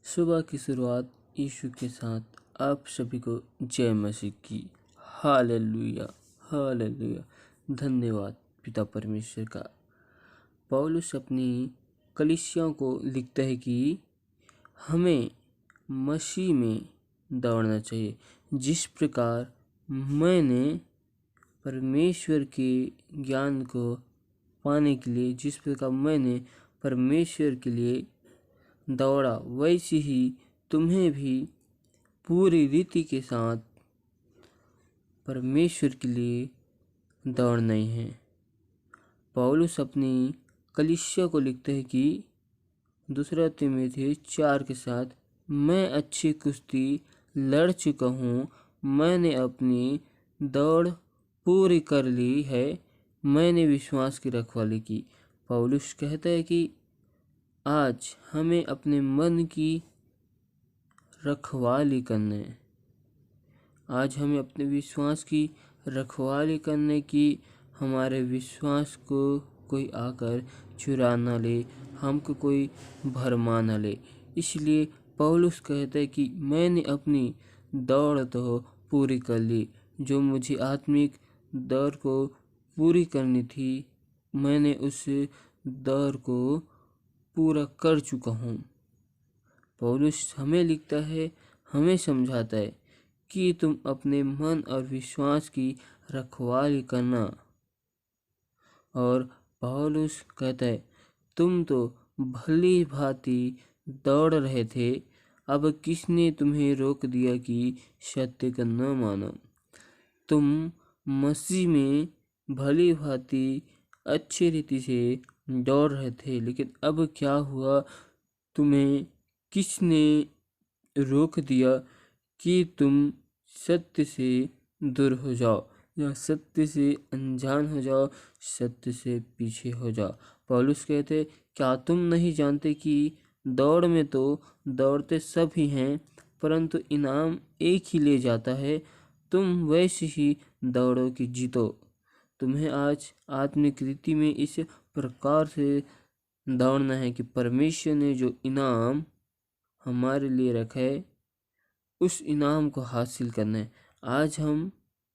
सुबह की शुरुआत यीशु के साथ आप सभी को जय मसीह की। Hallelujah, hallelujah. धन्यवाद पिता परमेश्वर का। पौलुस अपनी कलीसियाओं को लिखता है कि हमें मसीह में दौड़ना चाहिए, जिस प्रकार मैंने परमेश्वर के ज्ञान को पाने के लिए, जिस प्रकार मैंने परमेश्वर के लिए दौड़ा, वैसे ही तुम्हें भी पूरी रीति के साथ परमेश्वर के लिए दौड़ना ही है। पौलुस अपनी कलीसिया को लिखते हैं कि दूसरा तीमुथियुस 4 के साथ, मैं अच्छी कुश्ती लड़ चुका हूँ, मैंने अपनी दौड़ पूरी कर ली है, मैंने विश्वास की रखवाली की। पौलुस कहता है कि आज हमें अपने मन की रखवाली करना है। आज हमें अपने विश्वास की रखवाली करने की, हमारे विश्वास को कोई आकर चुरा न ले, हमको कोई भरमा न ले। इसलिए पौलुस कहता है कि मैंने अपनी दौड़ तो पूरी कर ली, जो मुझे आत्मिक दौड़ को पूरी करनी थी, मैंने उस दौड़ को पूरा कर चुका हूँ। पौलुस हमें लिखता है, हमें समझाता है कि तुम अपने मन और विश्वास की रखवाली करना। और पौलुस कहता है, तुम तो भली भांति दौड़ रहे थे, अब किसने तुम्हें रोक दिया कि सत्य को न मानो। तुम मसीह में भली भांति अच्छी रीति से दौड़ रहे थे, लेकिन अब क्या हुआ, तुम्हें किसने रोक दिया कि तुम सत्य से दूर हो जाओ या सत्य से अनजान हो जाओ, सत्य से पीछे हो जाओ। पौलुस कहते, क्या तुम नहीं जानते कि दौड़ में तो दौड़ते सब ही हैं, परंतु इनाम एक ही ले जाता है। तुम वैसे ही दौड़ो कि जीतो। तुम्हें आज आत्मिक रीति में इस प्रकार से दौड़ना है कि परमेश्वर ने जो इनाम हमारे लिए रखा है, उस इनाम को हासिल करना है। आज हम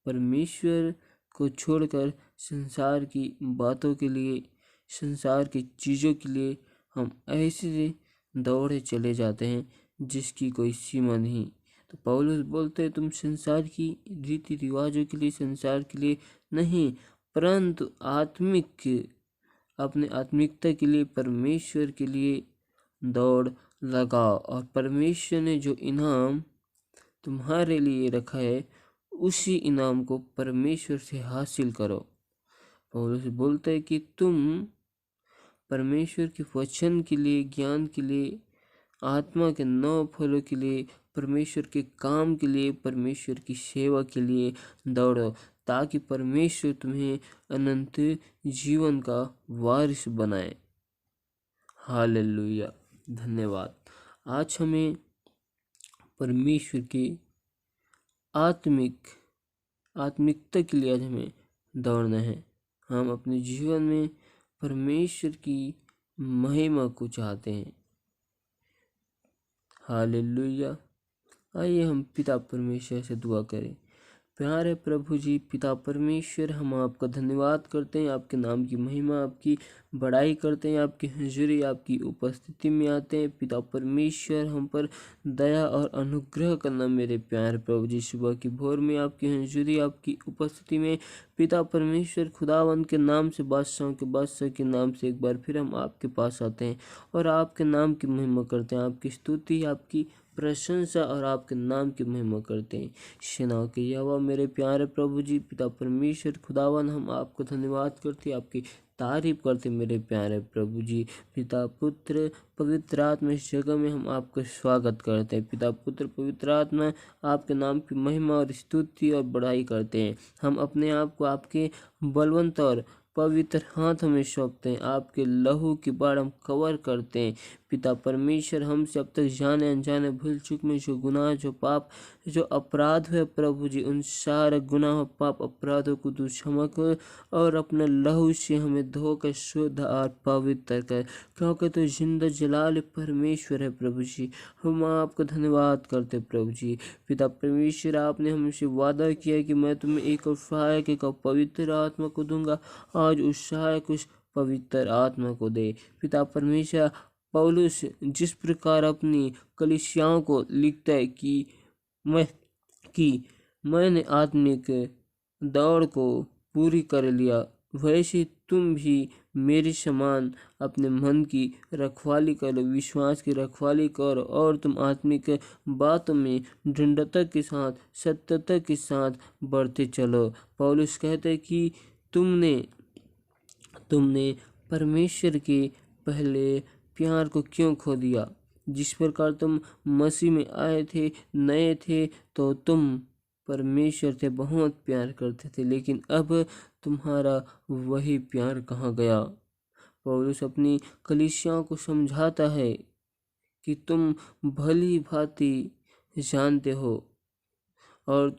परमेश्वर को छोड़कर संसार की बातों के लिए, संसार की चीज़ों के लिए हम ऐसे दौड़े चले जाते हैं जिसकी कोई सीमा नहीं। तो पौलुस बोलते हैं, तुम संसार की रीति रिवाजों के लिए, संसार के लिए नहीं, परंतु अपने आत्मिकता के लिए, परमेश्वर के लिए दौड़ लगाओ। और परमेश्वर ने जो इनाम तुम्हारे लिए रखा है, उसी इनाम को परमेश्वर से हासिल करो। पौलुस बोलते हैं कि तुम परमेश्वर के वचन के लिए, ज्ञान के लिए, आत्मा के 9 फलों के लिए, परमेश्वर के काम के लिए, परमेश्वर की सेवा के लिए दौड़ो, ताकि परमेश्वर तुम्हें अनंत जीवन का वारिस बनाए। हालेलुया, धन्यवाद। आज हमें परमेश्वर की आत्मिकता के लिए आज हमें दौड़ना है। हम अपने जीवन में परमेश्वर की महिमा को चाहते हैं। हालेलुया। आइए हम पिता परमेश्वर से दुआ करें। प्यारे प्रभु जी, पिता परमेश्वर, हम आपका धन्यवाद करते हैं, आपके नाम की महिमा, आपकी बड़ाई करते हैं, आपकी हुजूरी, आपकी उपस्थिति में आते हैं। पिता परमेश्वर, हम पर दया और अनुग्रह करना मेरे प्यारे प्रभु जी। सुबह की भोर में आपकी हुजूरी, आपकी उपस्थिति में पिता परमेश्वर खुदावंद के नाम से, बादशाहों के बादशाह के नाम से एक बार फिर हम आपके पास आते हैं और आपके नाम की महिमा करते हैं, आपकी स्तुति, आपकी प्रशंसा और आपके नाम की महिमा करते हैं। सेनाओं के यहोवा मेरे प्यारे प्रभु जी, पिता परमेश्वर खुदावन, हम आपको धन्यवाद करते, आपकी तारीफ करते मेरे प्यारे प्रभु जी। पिता पुत्र पवित्र आत्मा, इस जगह में हम आपका स्वागत करते हैं। पिता पुत्र पवित्र आत्मा, आपके नाम की महिमा और स्तुति और बड़ाई करते हैं। हम अपने आप को आपके बलवंत और पवित्र हाथ में सौंपते हैं, आपके लहू की बाढ़ हम कवर करते हैं। पिता परमेश्वर, हमसे अब तक जाने अनजाने भूल चूक में जो गुनाह, जो पाप, जो अपराध हुए प्रभु जी, उन सारे गुनाह पाप अपराधों को तू क्षमा कर और अपने लहू से हमें धोकर शुद्ध और पवित्र कर, क्योंकि तू जिंदा जलाल परमेश्वर है प्रभु जी। हम आपका धन्यवाद करते प्रभु जी। पिता परमेश्वर, आपने हमसे वादा किया कि मैं तुम्हें एक और सहायक, एक और पवित्र आत्मा को दूंगा। आज उस सहायक, उस पवित्र आत्मा को दे पिता परमेश्वर। पौलुस जिस प्रकार अपनी कलीसियाओं को लिखता है मैं कि मैंने आत्मिक दौड़ को पूरी कर लिया, वैसे तुम भी मेरे समान अपने मन की रखवाली करो, विश्वास की रखवाली करो और तुम आत्मिक बातों में दृढ़ता के साथ, सत्यता के साथ बढ़ते चलो। पौलुस कहते हैं कि तुमने परमेश्वर के पहले प्यार को क्यों खो दिया। जिस प्रकार तुम मसीह में आए थे, नए थे, तो तुम परमेश्वर से बहुत प्यार करते थे, लेकिन अब तुम्हारा वही प्यार कहाँ गया। पौलुस अपनी कलीसियाओं को समझाता है कि तुम भली भांति जानते हो और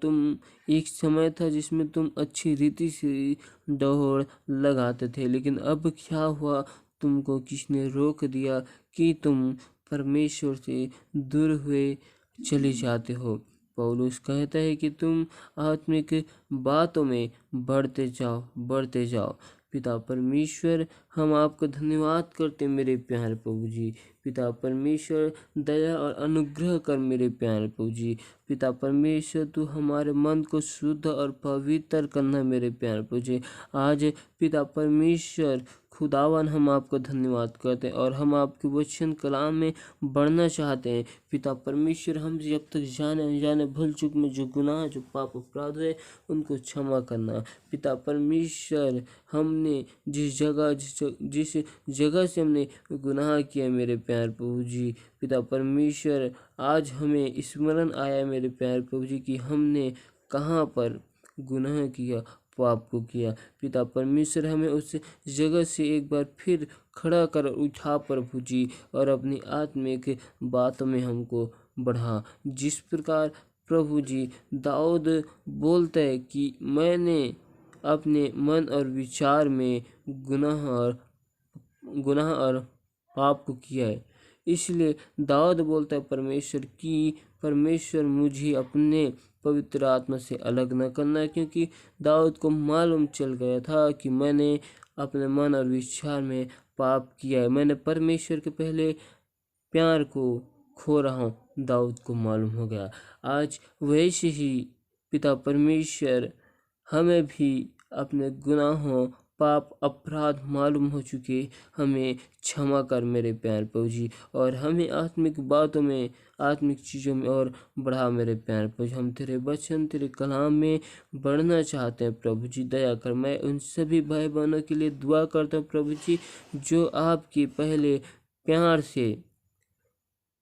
एक समय था जिसमें तुम अच्छी रीति से दौड़ लगाते थे, लेकिन अब क्या हुआ, तुमको किसने रोक दिया कि तुम परमेश्वर से दूर हुए चले जाते हो। पौलुस कहता है कि तुम आत्मिक बातों में बढ़ते जाओ। पिता परमेश्वर, हम आपका धन्यवाद करते मेरे प्यारे प्रभु जी। पिता परमेश्वर, दया और अनुग्रह कर मेरे प्यारे प्रभु जी। पिता परमेश्वर, तू हमारे मन को शुद्ध और पवित्र करना मेरे प्यारे प्रभु जी। आज पिता परमेश्वर खुदावन, हम आपका धन्यवाद करते हैं और हम आपके वचन कलाम में बढ़ना चाहते हैं। पिता परमेश्वर, हम जब तक जाने अनजाने भूल चूक में जो गुनाह, जो पाप अपराध है, उनको क्षमा करना। पिता परमेश्वर, हमने जिस जगह से हमने गुनाह किया मेरे प्यारे प्रभु जी, पिता परमेश्वर, आज हमें स्मरण आया मेरे प्यारे प्रभु जी कि हमने कहाँ पर गुनाह किया, पाप को किया। पिता परमेश्वर, हमें उस जगह से एक बार फिर खड़ा कर उठा प्रभु जी और अपनी आत्मिक बातों में हमको बढ़ा। जिस प्रकार प्रभु जी दाऊद बोलता है कि मैंने अपने मन और विचार में गुनाह और पाप को किया है, इसलिए दाऊद बोलता है परमेश्वर की परमेश्वर मुझे अपने पवित्र आत्मा से अलग न करना, क्योंकि दाऊद को मालूम चल गया था कि मैंने अपने मन और विचार में पाप किया है, मैंने परमेश्वर के पहले प्यार को खो रहा हूँ। दाऊद को मालूम हो गया। आज वैसे ही पिता परमेश्वर, हमें भी अपने गुनाहों, पाप, अपराध मालूम हो चुके, हमें क्षमा कर मेरे प्यारे प्रभु जी और हमें आत्मिक बातों में, आत्मिक चीज़ों में और बढ़ा मेरे प्यारे प्रभु जी। हम तेरे वचन, तेरे कलाम में बढ़ना चाहते हैं प्रभु जी, दया कर। मैं उन सभी भाई बहनों के लिए दुआ करता हूँ प्रभु जी जो आपके पहले प्यार से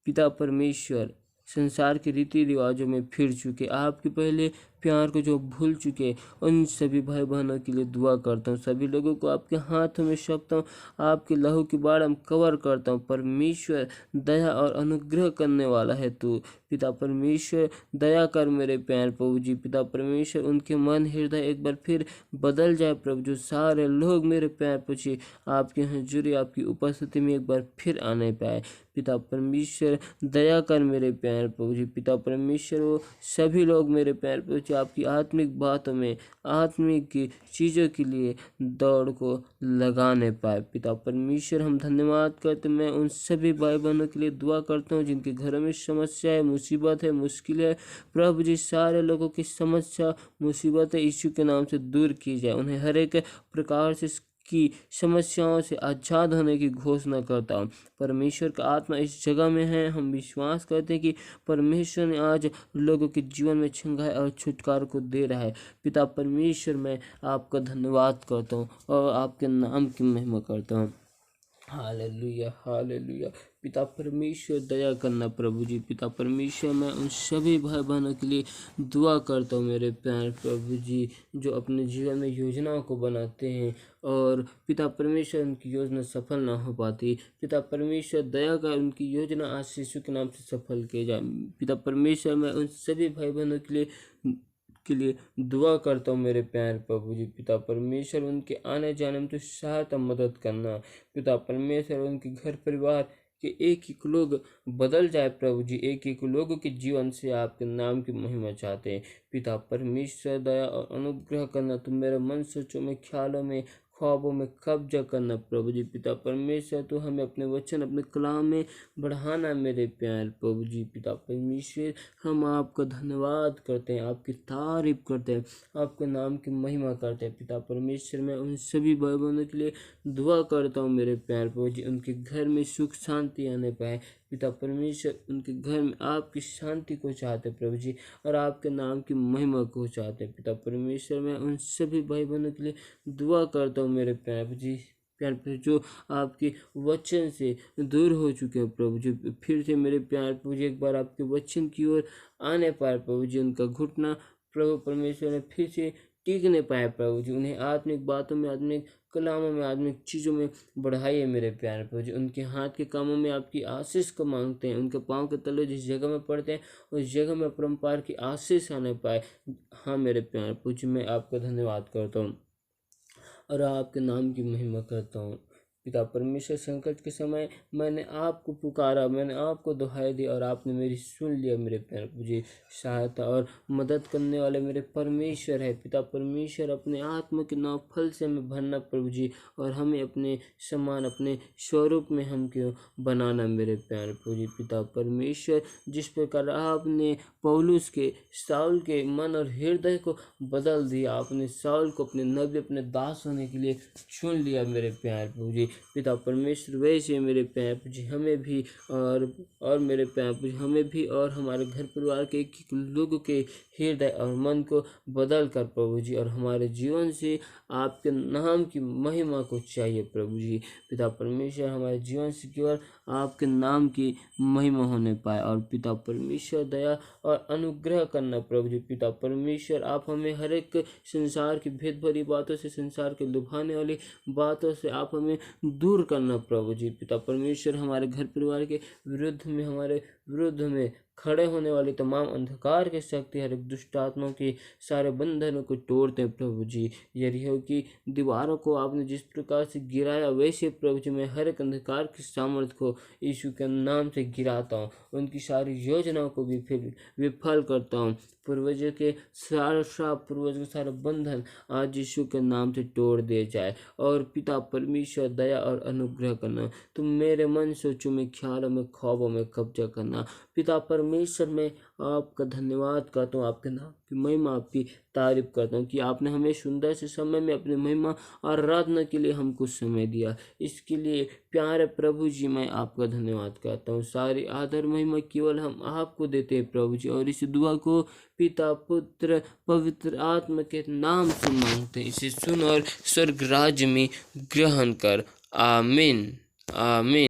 पिता परमेश्वर संसार के रीति रिवाजों में फिर चुके, आपके पहले प्यार को जो भूल चुके, उन सभी भाई बहनों के लिए दुआ करता हूँ। सभी लोगों को आपके हाथों में सौंपता हूँ, आपके लहू के बाढ़ में कवर करता हूँ। परमेश्वर, दया और अनुग्रह करने वाला है तू। पिता परमेश्वर, दया कर मेरे प्यारे प्रभु जी। पिता परमेश्वर, उनके मन हृदय एक बार फिर बदल जाए प्रभु, जो सारे लोग मेरे प्यारे प्रभु जी आपके यहाँ जुड़े, आपकी उपस्थिति में एक बार फिर आने पाए। पिता परमेश्वर, दया कर मेरे प्यारे प्रभु जी। पिता परमेश्वर, वो सभी लोग मेरे प्यारे प्रभु जी आपकी आत्मिक बातों में, आत्मिक चीज़ों के लिए दौड़ को लगाने पाए। पिता परमेश्वर, हम धन्यवाद करते, मैं उन सभी भाई बहनों के लिए दुआ करता हूँ जिनके घरों में समस्या है, मुसीबत है, मुश्किल है। प्रभु जी, सारे लोगों की समस्या, मुसीबत है, यीशु के नाम से दूर की जाए। उन्हें हर एक प्रकार से की समस्याओं से आज़ाद होने की घोषणा करता हूँ। परमेश्वर का आत्मा इस जगह में है। हम विश्वास करते हैं कि परमेश्वर ने आज लोगों के जीवन में छंगाई और छुटकारा को दे रहा है। पिता परमेश्वर, मैं आपका धन्यवाद करता हूँ और आपके नाम की महिमा करता हूँ। Hallelujah hallelujah. पिता परमेश्वर दया करना प्रभु जी। पिता परमेश्वर मैं उन सभी भाई बहनों के लिए दुआ करता हूँ मेरे प्यारे प्रभु जी, जो अपने जीवन में योजनाओं को बनाते हैं और पिता परमेश्वर उनकी योजना सफल ना हो पाती। पिता परमेश्वर दया कर उनकी योजना आज यीशु के नाम से सफल किए जाए। पिता परमेश्वर मैं उन सभी भाई बहनों के लिए दुआ करता हूँ मेरे प्यारे प्रभु जी। पिता परमेश्वर उनके आने जाने में तो सहायता मदद करना। पिता परमेश्वर उनके घर परिवार के एक एक लोग बदल जाए प्रभु जी। एक एक लोगों के जीवन से आपके नाम की महिमा चाहते हैं। पिता परमेश्वर दया और अनुग्रह करना। तुम मेरे मन सोचों में ख्यालों में ख्वाबों में कब्जा करना प्रभु जी। पिता परमेश्वर तो हमें अपने वचन अपने कलाम में बढ़ाना मेरे प्यार प्रभु जी। पिता परमेश्वर हम आपका धन्यवाद करते हैं, आपकी तारीफ करते हैं, आपके नाम की महिमा करते हैं। पिता परमेश्वर मैं उन सभी भाई बहनों के लिए दुआ करता हूँ मेरे प्यार प्रभु जी, उनके घर में सुख शांति आने पाए। पिता परमेश्वर उनके घर में आपकी शांति को चाहते प्रभु जी और आपके नाम की महिमा को चाहते। पिता परमेश्वर मैं उन सभी भाई बहनों के लिए दुआ करता हूँ मेरे प्यार जी, प्यार प्रभु जो आपके वचन से दूर हो चुके हैं प्रभु जी, फिर से मेरे प्यार प्रभु जी एक बार आपके वचन की ओर आने पाए प्रभु जी। उनका घुटना प्रभु परमेश्वर ने फिर से टिक नहीं पाए प्रभु जी। उन्हें आत्मिक बातों में, आत्मिक कलामों में, आत्मिक चीज़ों में बढ़ाइए मेरे प्यारे प्रभु जी। उनके हाथ के कामों में आपकी आशीष को मांगते हैं। उनके पाँव के तले जिस जगह में पड़ते हैं उस जगह में परम्पार की आशीष आने पाए। हाँ मेरे प्यारे प्रभु जी, मैं आपका धन्यवाद करता हूँ और आपके नाम की महिमा करता हूँ। पिता परमेश्वर संकट के समय मैंने आपको पुकारा, मैंने आपको दुहाई दी और आपने मेरी सुन लिया मेरे प्यारे प्रभु जी। सहायता और मदद करने वाले मेरे परमेश्वर है। पिता परमेश्वर अपने आत्मा के नाव फल से हमें भरना प्रभु जी और हमें अपने समान अपने स्वरूप में हम क्यों बनाना मेरे प्यारे प्रभु जी। पिता परमेश्वर जिस प्रकार आपने पौलुस के साउल के मन और हृदय को बदल दिया, आपने साउल को अपने नबी अपने दास होने के लिए चुन लिया मेरे प्यारे प्रभु जी। पिता परमेश्वर वैसे मेरे प्यारे प्रभु जी हमें भी और मेरे प्यारे प्रभु जी हमें भी और हमारे घर परिवार के एक एक लोगों के हृदय और मन को बदल कर प्रभु जी और हमारे जीवन से आपके नाम की महिमा को चाहिए प्रभु जी। पिता परमेश्वर हमारे जीवन से केवल आपके नाम की महिमा होने पाए और पिता परमेश्वर दया और अनुग्रह करना प्रभु जी। पिता परमेश्वर आप हमें हर एक संसार की भेद भरी बातों से, संसार के लुभाने वाली बातों से आप हमें दूर करना प्रभु जी। पिता परमेश्वर हमारे घर परिवार के विरुद्ध में, हमारे विरुद्ध में खड़े होने वाली तमाम अंधकार की शक्ति, हर एक दुष्ट आत्माओं के सारे बंधनों को तोड़ते हैं प्रभु जी। यरीहो की दीवारों को आपने जिस प्रकार से गिराया वैसे प्रभु जी मैं हर एक अंधकार की सामर्थ्य को यीशु के नाम से गिराता हूँ। उनकी सारी योजनाओं को भी फिर विफल करता हूँ। पूर्वजों के सारे श्राप, पूर्वजों के सारे बंधन आज यीशु के नाम से तोड़ दिए जाए और पिता परमेश्वर दया और अनुग्रह करना। तुम मेरे मन सोचों में, ख्यालों में, ख्वाबों में कब्जा करना। पिता परमेश्वर मैं आपका धन्यवाद करता हूँ, आपके नाम की महिमा, आपकी तारीफ करता हूँ कि आपने हमें सुंदर से समय में अपनी महिमा और आराधना के लिए हमको समय दिया। इसके लिए प्यारे प्रभु जी मैं आपका धन्यवाद करता हूँ। सारी आदर महिमा केवल हम आपको देते हैं प्रभु जी और इस दुआ को पिता पुत्र पवित्र आत्मा के नाम से मांगते हैं। इसे सुन और स्वर्ग राज्य में ग्रहण कर। आमीन आमीन।